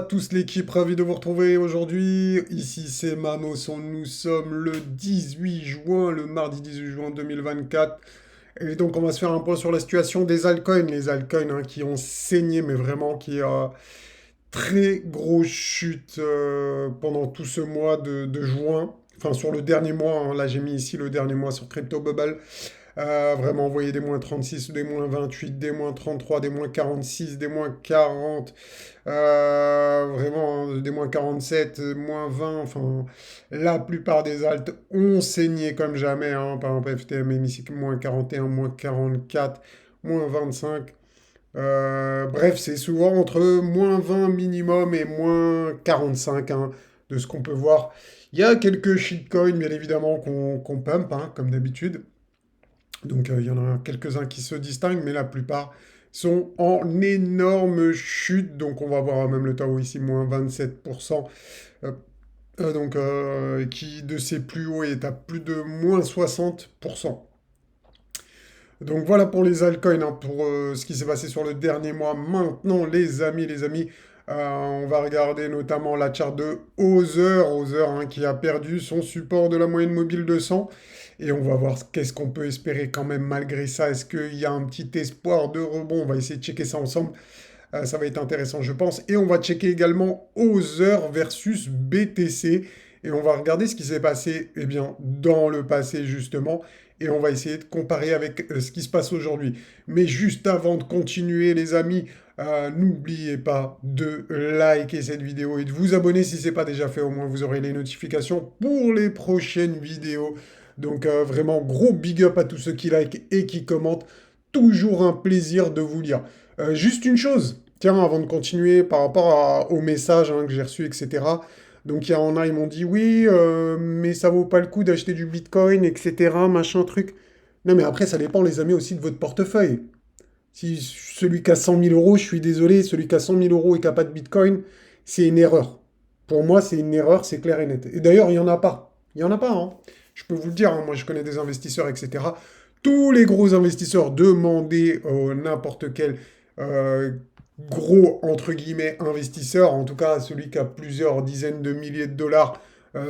Tous l'équipe, ravi de vous retrouver aujourd'hui. Ici c'est Mamos, nous sommes le 18 juin, le mardi 18 juin 2024. Et donc on va se faire un point sur la situation des altcoins. Les altcoins qui ont saigné, mais vraiment qui a très grosse chute pendant tout ce mois de juin. Enfin sur le dernier mois, là j'ai mis ici le dernier mois sur Crypto Bubble. Vraiment, vous voyez des moins 36, des moins 28, des moins 33, des moins 46, des moins 40, vraiment des moins 47, moins 20, enfin, la plupart des altes ont saigné comme jamais, hein. Par exemple, FTM, ici, moins 41, moins 44, moins 25. Bref, c'est souvent entre moins 20 minimum et moins 45, hein, de ce qu'on peut voir. Il y a quelques shitcoins, bien évidemment, qu'on pump, hein, comme d'habitude. Donc il y en a quelques-uns qui se distinguent, mais la plupart sont en énorme chute. Donc on va voir même le Tao ici, moins 27%, euh, qui de ses plus hauts est à plus de moins 60%. Donc voilà pour les altcoins, hein, pour ce qui s'est passé sur le dernier mois. Maintenant, les amis, on va regarder notamment la charte de Other, hein, qui a perdu son support de la moyenne mobile de 100. Et on va voir qu'est-ce qu'on peut espérer quand même malgré ça. Est-ce qu'il y a un petit espoir de rebond? On va essayer de checker ça ensemble. Ça va être intéressant, je pense. Et on va checker également Other versus BTC. Et on va regarder ce qui s'est passé, eh bien, dans le passé, justement. Et on va essayer de comparer avec ce qui se passe aujourd'hui. Mais juste avant de continuer, les amis, n'oubliez pas de liker cette vidéo et de vous abonner si ce n'est pas déjà fait. Au moins, vous aurez les notifications pour les prochaines vidéos. Donc, vraiment, gros big up à tous ceux qui like et qui commentent. Toujours un plaisir de vous lire. Juste une chose, tiens, avant de continuer par rapport aux messages que j'ai reçus, etc. Donc il y en a, ils m'ont dit oui, mais ça vaut pas le coup d'acheter du Bitcoin, etc. Machin truc. Non, mais après, ça dépend, les amis, aussi de votre portefeuille. Si celui qui a 100 000 euros, je suis désolé, celui qui a 100 000 euros et qui n'a pas de Bitcoin, c'est une erreur. Pour moi, c'est une erreur, c'est clair et net. Et d'ailleurs, il n'y en a pas. Il n'y en a pas, hein. Je peux vous le dire, hein, moi je connais des investisseurs, etc. Tous les gros investisseurs, demandez n'importe quel euh, gros, entre guillemets, investisseur, en tout cas celui qui a plusieurs dizaines de milliers de dollars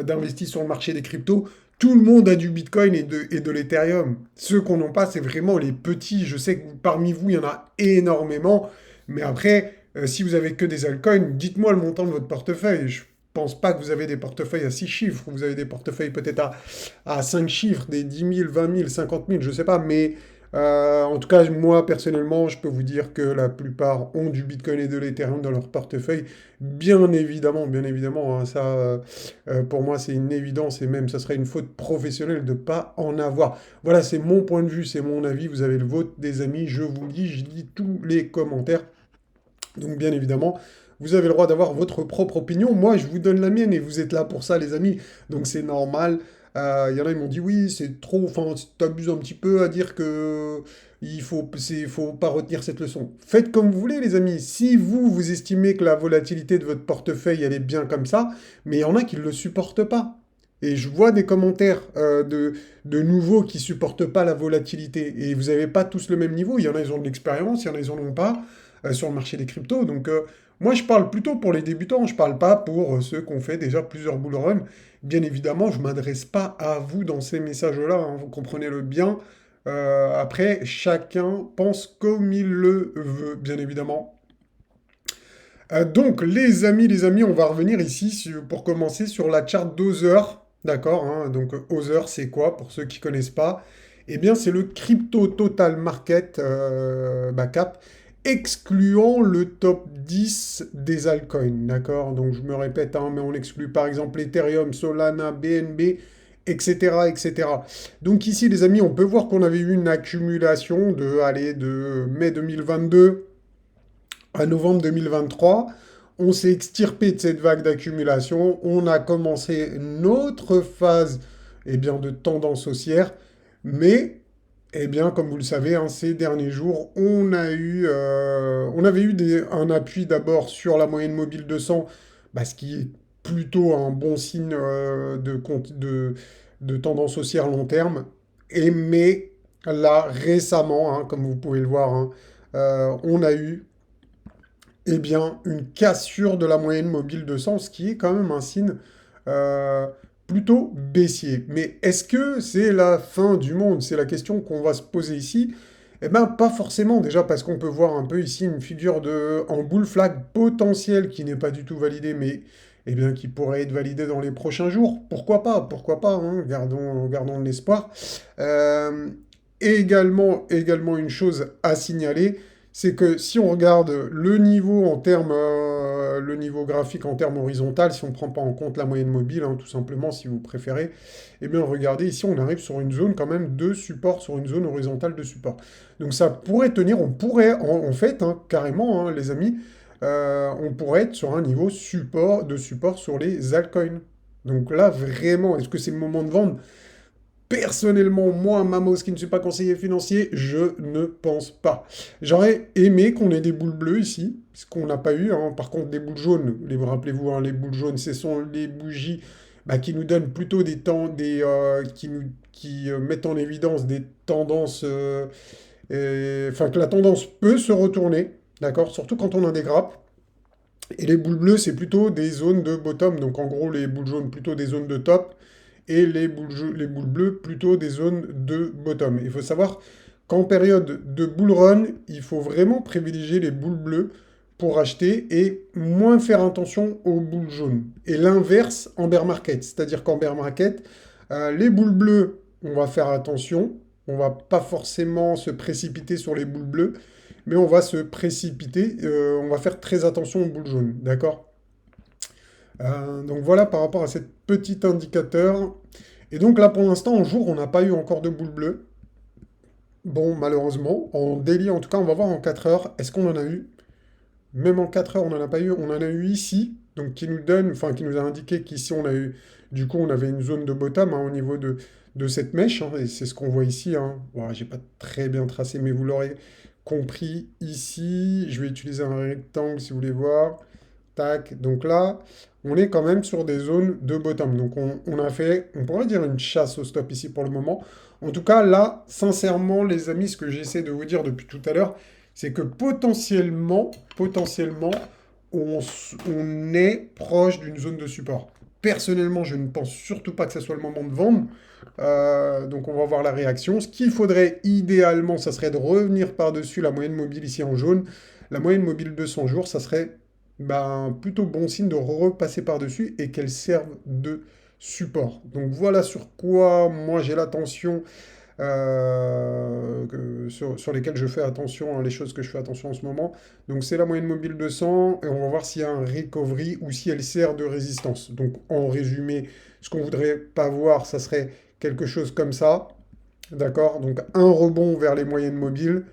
d'investis sur le marché des cryptos, tout le monde a du Bitcoin et de l'Ethereum. Ceux qu'on n'a pas, c'est vraiment les petits. Je sais que parmi vous, il y en a énormément. Mais après, si vous avez que des altcoins, dites-moi le montant de votre portefeuille. Je pense pas que vous avez des portefeuilles à 6 chiffres. Vous avez des portefeuilles peut-être à 5 chiffres, des 10 000, 20 000, 50 000, je sais pas. Mais en tout cas, moi, personnellement, je peux vous dire que la plupart ont du Bitcoin et de l'Ethereum dans leur portefeuille. Bien évidemment, hein, ça, pour moi, c'est une évidence et même, ça serait une faute professionnelle de ne pas en avoir. Voilà, c'est mon point de vue, c'est mon avis. Vous avez le vôtre, des amis, je vous lis, je lis tous les commentaires. Donc, bien évidemment, vous avez le droit d'avoir votre propre opinion. Moi, je vous donne la mienne et vous êtes là pour ça, les amis. Donc, c'est normal. Il y en a, ils m'ont dit oui, c'est trop. Enfin, t'abuses un petit peu à dire que faut pas retenir cette leçon. Faites comme vous voulez, les amis. Si vous estimez que la volatilité de votre portefeuille, elle est bien comme ça, mais il y en a qui ne le supportent pas. Et je vois des commentaires de nouveaux qui supportent pas la volatilité. Et vous n'avez pas tous le même niveau. Il y en a, ils ont de l'expérience, il y en a, ils en ont pas sur le marché des cryptos. Donc, moi, je parle plutôt pour les débutants. Je parle pas pour ceux qui ont fait déjà plusieurs bull runs. Bien évidemment, je m'adresse pas à vous dans ces messages-là, hein, vous comprenez-le bien. Après, chacun pense comme il le veut, bien évidemment. Donc, les amis, on va revenir ici pour commencer sur la charte d'Other. D'accord, hein. Donc, Other, c'est quoi pour ceux qui connaissent pas? Eh bien, c'est le crypto total market cap, excluant le top 10 des altcoins. D'accord, donc je me répète, hein, mais on exclut par exemple Ethereum, Solana, BNB, etc., etc. Donc ici, les amis, on peut voir qu'on avait eu une accumulation de mai 2022 à novembre 2023. On s'est extirpé de cette vague d'accumulation. On a commencé notre phase bien, de tendance haussière. Mais, comme vous le savez, hein, ces derniers jours, on avait eu un appui d'abord sur la moyenne mobile 200, ce qui est plutôt un bon signe de tendance haussière long terme. Mais là, récemment, hein, comme vous pouvez le voir, hein, on a eu eh bien, une cassure de la moyenne mobile 200, ce qui est quand même un signe euh, plutôt baissier. Mais est-ce que c'est la fin du monde? C'est la question qu'on va se poser ici. Eh bien, pas forcément, déjà parce qu'on peut voir un peu ici une figure en bull flag potentielle qui n'est pas du tout validée, mais eh bien, qui pourrait être validée dans les prochains jours. Pourquoi pas, hein, gardons de l'espoir. Euh, également une chose à signaler, c'est que si on regarde le niveau graphique en termes horizontal, si on ne prend pas en compte la moyenne mobile, hein, tout simplement, si vous préférez, eh bien regardez, ici on arrive sur une zone quand même de support, sur une zone horizontale de support. Donc ça pourrait tenir, on pourrait, en fait, hein, carrément, hein, les amis, on pourrait être sur un niveau de support sur les altcoins. Donc là, vraiment, est-ce que c'est le moment de vendre? Personnellement, moi, Mamos, qui ne suis pas conseiller financier, je ne pense pas. J'aurais aimé qu'on ait des boules bleues ici, ce qu'on n'a pas eu, hein. Par contre, des boules jaunes, rappelez-vous, hein, les boules jaunes, ce sont les bougies bah, qui nous donnent plutôt qui mettent en évidence des tendances, enfin que la tendance peut se retourner, d'accord, surtout quand on a des grappes. Et les boules bleues, c'est plutôt des zones de bottom, donc en gros les boules jaunes plutôt des zones de top et les boules bleues plutôt des zones de bottom. Il faut savoir qu'en période de bull run, il faut vraiment privilégier les boules bleues pour acheter et moins faire attention aux boules jaunes. Et l'inverse en bear market, c'est-à-dire qu'en bear market, les boules bleues, on va faire attention, on va pas forcément se précipiter sur les boules bleues, mais on va se précipiter, on va faire très attention aux boules jaunes, d'accord? Donc voilà par rapport à cet petit indicateur. Et donc là, pour l'instant, en jour, on n'a pas eu encore de boule bleue. Bon, malheureusement. En daily, en tout cas, on va voir en 4 heures. Est-ce qu'on en a eu? Même en 4 heures, on n'en a pas eu. On en a eu ici, donc qui nous a indiqué qu'ici, on a eu, du coup, on avait une zone de bottom hein, au niveau de cette mèche. Hein, et c'est ce qu'on voit ici. Hein. Voilà, j'ai pas très bien tracé, mais vous l'aurez compris ici. Je vais utiliser un rectangle si vous voulez voir. Tac, donc là, on est quand même sur des zones de bottom. Donc on a fait, on pourrait dire une chasse au stop ici pour le moment. En tout cas, là, sincèrement, les amis, ce que j'essaie de vous dire depuis tout à l'heure, c'est que potentiellement, on est proche d'une zone de support. Personnellement, je ne pense surtout pas que ce soit le moment de vendre. Donc on va voir la réaction. Ce qu'il faudrait idéalement, ça serait de revenir par-dessus la moyenne mobile ici en jaune. La moyenne mobile de 100 jours, ça serait ben, plutôt bon signe de repasser par-dessus et qu'elle serve de support. Donc voilà sur quoi moi j'ai l'attention, sur lesquelles je fais attention, hein, les choses que je fais attention en ce moment. Donc c'est la moyenne mobile 200 et on va voir s'il y a un recovery ou si elle sert de résistance. Donc en résumé, ce qu'on voudrait pas voir, ça serait quelque chose comme ça. D'accord? Donc un rebond vers les moyennes mobiles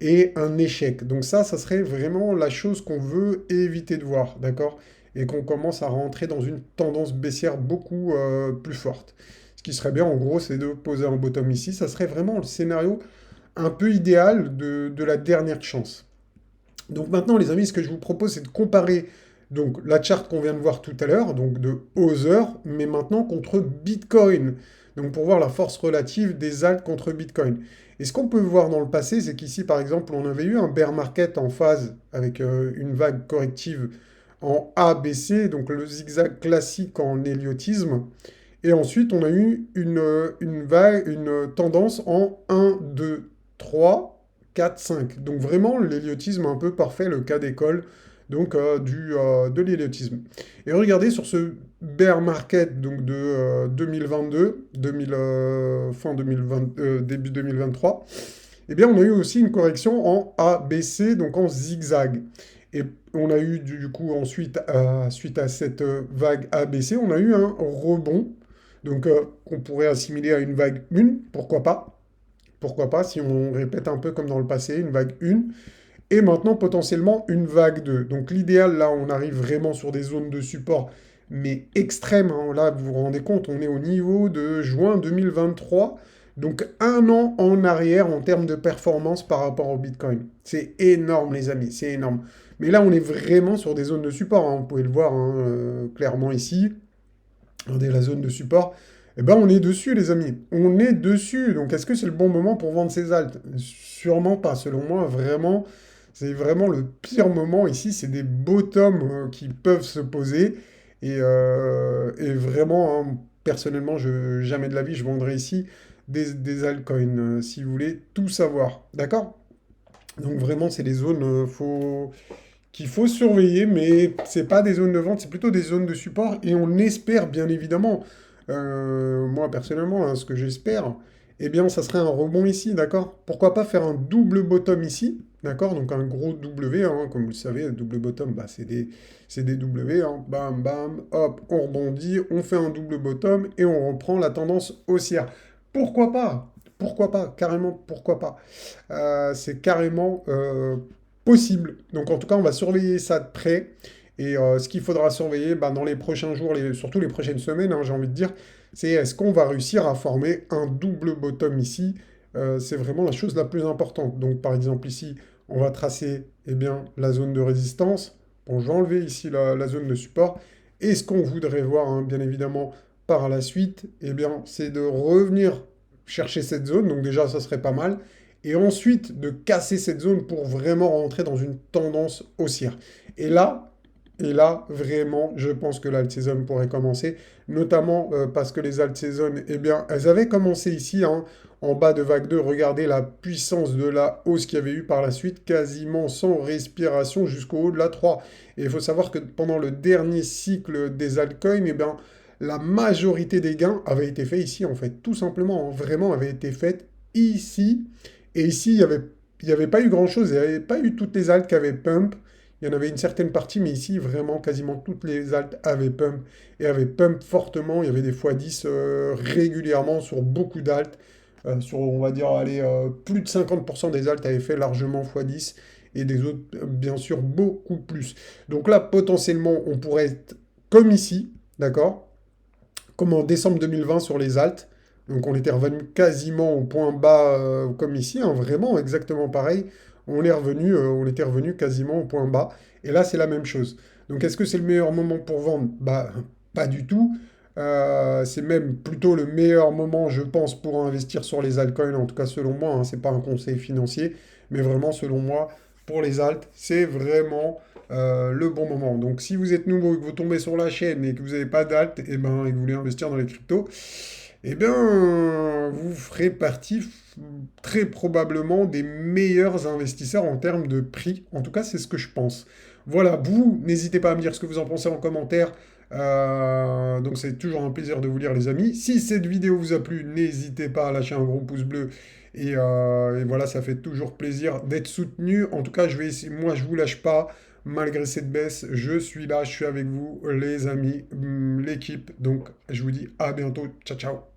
et un échec. Donc ça serait vraiment la chose qu'on veut éviter de voir, d'accord? Et qu'on commence à rentrer dans une tendance baissière beaucoup plus forte. Ce qui serait bien, en gros, c'est de poser un bottom ici. Ça serait vraiment le scénario un peu idéal de la dernière chance. Donc maintenant, les amis, ce que je vous propose, c'est de comparer donc, la charte qu'on vient de voir tout à l'heure, donc de Other, mais maintenant contre Bitcoin. Donc pour voir la force relative des alts contre Bitcoin. Et ce qu'on peut voir dans le passé, c'est qu'ici, par exemple, on avait eu un bear market en phase avec une vague corrective en ABC, donc le zigzag classique en héliotisme. Et ensuite, on a eu une tendance en 1, 2, 3, 4, 5. Donc vraiment, l'héliotisme un peu parfait, le cas d'école donc de l'héliotisme. Et regardez sur ce bear market donc de 2022, fin 2020, début 2023, eh bien on a eu aussi une correction en ABC, donc en zigzag. Et on a eu du coup ensuite, suite à cette vague ABC, on a eu un rebond, donc qu'on pourrait assimiler à une vague 1, pourquoi pas? Pourquoi pas, si on répète un peu comme dans le passé, une vague 1, et maintenant potentiellement une vague 2. Donc l'idéal, là, on arrive vraiment sur des zones de support, mais extrêmes. Hein. Là, vous vous rendez compte, on est au niveau de juin 2023, donc un an en arrière en termes de performance par rapport au Bitcoin. C'est énorme, les amis, c'est énorme. Mais là, on est vraiment sur des zones de support. Hein. Vous pouvez le voir hein, clairement ici. Regardez la zone de support. Eh ben, on est dessus, les amis. On est dessus. Donc, est-ce que c'est le bon moment pour vendre ces altes? Sûrement pas. Selon moi, vraiment, C'est vraiment le pire moment ici, c'est des bottoms qui peuvent se poser. Et vraiment, hein, personnellement, jamais de la vie, je vendrai ici des altcoins, si vous voulez tout savoir. D'accord? Donc vraiment, c'est des zones qu'il faut surveiller, mais c'est pas des zones de vente, c'est plutôt des zones de support. Et on espère, bien évidemment, moi personnellement, hein, ce que j'espère, eh bien, ça serait un rebond ici, d'accord? Pourquoi pas faire un double bottom ici, d'accord? Donc un gros W, hein, comme vous le savez, double bottom, bah, c'est des W, hein. Bam, bam, hop, on rebondit, on fait un double bottom et on reprend la tendance haussière. Pourquoi pas? Pourquoi pas? Carrément, pourquoi pas? C'est carrément possible. Donc en tout cas, on va surveiller ça de près. Et ce qu'il faudra surveiller bah, dans les prochains jours, surtout les prochaines semaines, hein, j'ai envie de dire, c'est est-ce qu'on va réussir à former un double bottom ici. C'est vraiment la chose la plus importante. Donc par exemple ici, on va tracer eh bien, la zone de résistance. Bon, je vais enlever ici la zone de support. Et ce qu'on voudrait voir, hein, bien évidemment, par la suite, eh bien, c'est de revenir chercher cette zone. Donc déjà, ça serait pas mal et ensuite de casser cette zone pour vraiment rentrer dans une tendance haussière. Et là, vraiment, je pense que l'alt season pourrait commencer, notamment parce que les alt season, eh bien, elles avaient commencé ici, hein, en bas de vague 2. Regardez la puissance de la hausse qu'il y avait eu par la suite, quasiment sans respiration jusqu'au haut de la 3. Et il faut savoir que pendant le dernier cycle des altcoins, eh bien, la majorité des gains avaient été faits ici, en fait, tout simplement, hein, vraiment, avaient été faits ici. Et ici, il y avait pas eu grand-chose. Il n'y avait pas eu toutes les alts qui avaient pump. Il y en avait une certaine partie, mais ici, vraiment, quasiment toutes les alts avaient pump. Et avaient pump fortement. Il y avait des x10 régulièrement sur beaucoup d'alts. Sur, on va dire, allez, plus de 50% des alts avaient fait largement x10. Et des autres, bien sûr, beaucoup plus. Donc là, potentiellement, on pourrait être comme ici, d'accord? Comme en décembre 2020 sur les alts. Donc on était revenu quasiment au point bas comme ici, hein, vraiment exactement pareil. On était revenu quasiment au point bas. Et là, c'est la même chose. Donc est-ce que c'est le meilleur moment pour vendre? Bah, pas du tout. C'est même plutôt le meilleur moment, je pense, pour investir sur les altcoins, en tout cas selon moi, hein, c'est pas un conseil financier, mais vraiment selon moi, pour les alts, c'est vraiment le bon moment. Donc si vous êtes nouveau et que vous tombez sur la chaîne et que vous n'avez pas d'alt, et ben, et que vous voulez investir dans les cryptos, eh bien, vous ferez partie très probablement des meilleurs investisseurs en termes de prix. En tout cas, c'est ce que je pense. Voilà, vous, n'hésitez pas à me dire ce que vous en pensez en commentaire. Donc c'est toujours un plaisir de vous lire les amis. Si cette vidéo vous a plu, n'hésitez pas à lâcher un gros pouce bleu. Et voilà, ça fait toujours plaisir d'être soutenu. En tout cas, je vais essayer, moi je vous lâche pas. Malgré cette baisse, je suis là, je suis avec vous, les amis, l'équipe. Donc je vous dis à bientôt. Ciao, ciao.